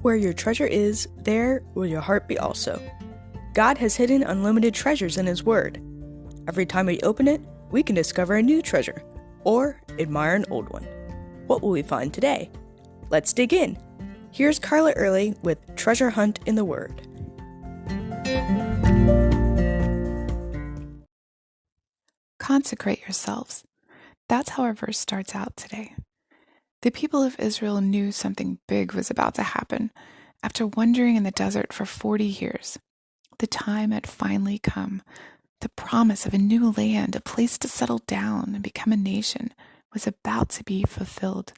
Where your treasure is, there will your heart be also. God has hidden unlimited treasures in His Word. Every time we open it, we can discover a new treasure, or admire an old one. What will we find today? Let's dig in. Here's Carla Early with Treasure Hunt in the Word. Consecrate yourselves. That's how our verse starts out today. The people of Israel knew something big was about to happen. After wandering in the desert for 40 years, the time had finally come. The promise of a new land, a place to settle down and become a nation, was about to be fulfilled.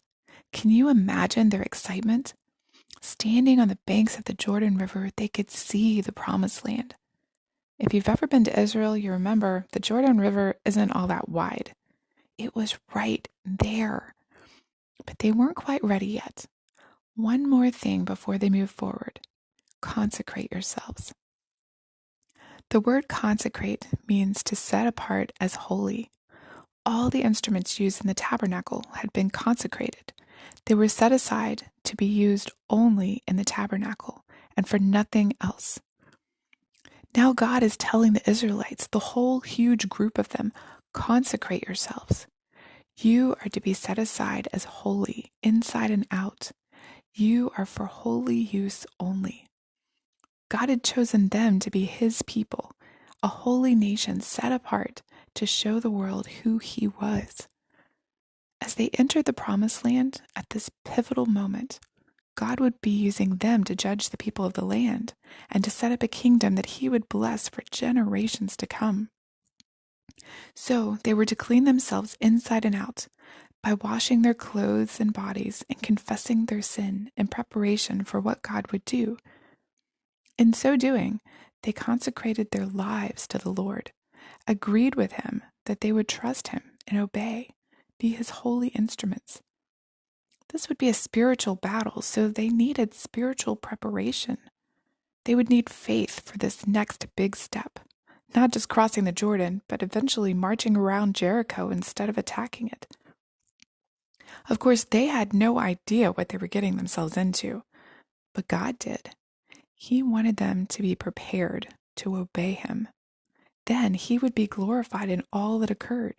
Can you imagine their excitement? Standing on the banks of the Jordan River, they could see the promised land. If you've ever been to Israel, you remember the Jordan River isn't all that wide. It was right there. But they weren't quite ready yet. One more thing before they move forward. Consecrate yourselves. The word consecrate means to set apart as holy. All the instruments used in the tabernacle had been consecrated. They were set aside to be used only in the tabernacle and for nothing else. Now God is telling the Israelites, the whole huge group of them, consecrate yourselves. You are to be set aside as holy, inside and out. You are for holy use only. God had chosen them to be His people, a holy nation set apart to show the world who He was. As they entered the promised land at this pivotal moment, God would be using them to judge the people of the land and to set up a kingdom that He would bless for generations to come. So they were to clean themselves inside and out by washing their clothes and bodies and confessing their sin in preparation for what God would do. In so doing, they consecrated their lives to the Lord, agreed with Him that they would trust Him and obey, be His holy instruments. This would be a spiritual battle, so they needed spiritual preparation. They would need faith for this next big step, not just crossing the Jordan, but eventually marching around Jericho instead of attacking it. Of course, they had no idea what they were getting themselves into, but God did. He wanted them to be prepared to obey Him. Then He would be glorified in all that occurred.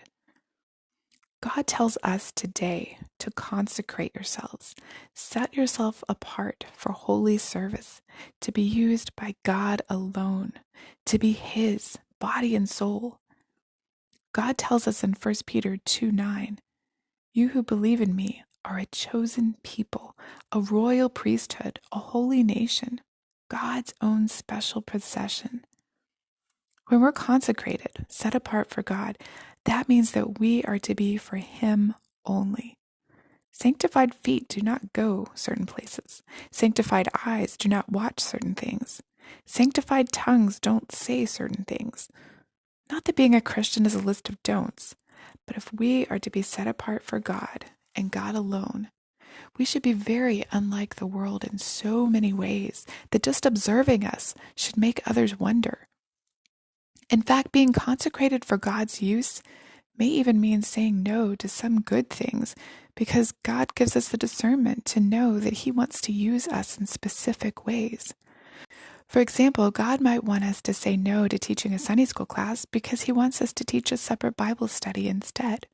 God tells us today to consecrate yourselves. Set yourself apart for holy service, to be used by God alone, to be His body and soul. God tells us in 1 Peter 2:9, you who believe in me are a chosen people, a royal priesthood, a holy nation, God's own special possession. When we're consecrated, set apart for God, that means that we are to be for Him only. Sanctified feet do not go certain places. Sanctified eyes do not watch certain things. Sanctified tongues don't say certain things. Not that being a Christian is a list of don'ts, but if we are to be set apart for God and God alone, we should be very unlike the world in so many ways that just observing us should make others wonder. In fact, being consecrated for God's use may even mean saying no to some good things because God gives us the discernment to know that He wants to use us in specific ways. For example, God might want us to say no to teaching a Sunday school class because He wants us to teach a separate Bible study instead.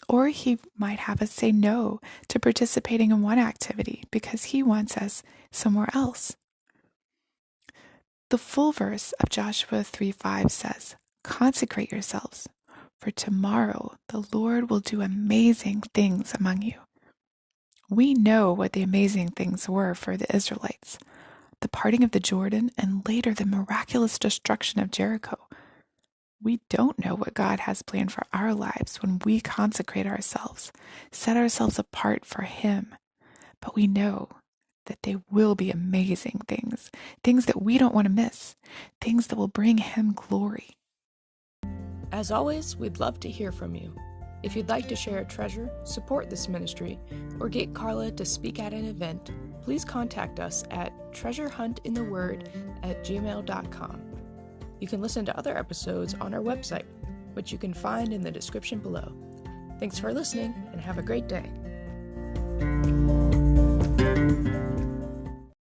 Or He might have us say no to participating in one activity because He wants us somewhere else. The full verse of Joshua 3:5 says, consecrate yourselves, for tomorrow the Lord will do amazing things among you. We know what the amazing things were for the Israelites, the parting of the Jordan and later the miraculous destruction of Jericho. We don't know what God has planned for our lives when we consecrate ourselves, set ourselves apart for Him, but we know that they will be amazing things, things that we don't want to miss, things that will bring Him glory. As always, we'd love to hear from you. If you'd like to share a treasure, support this ministry, or get Carla to speak at an event, please contact us at treasurehuntintheword@gmail.com. You can listen to other episodes on our website, which you can find in the description below. Thanks for listening, and have a great day.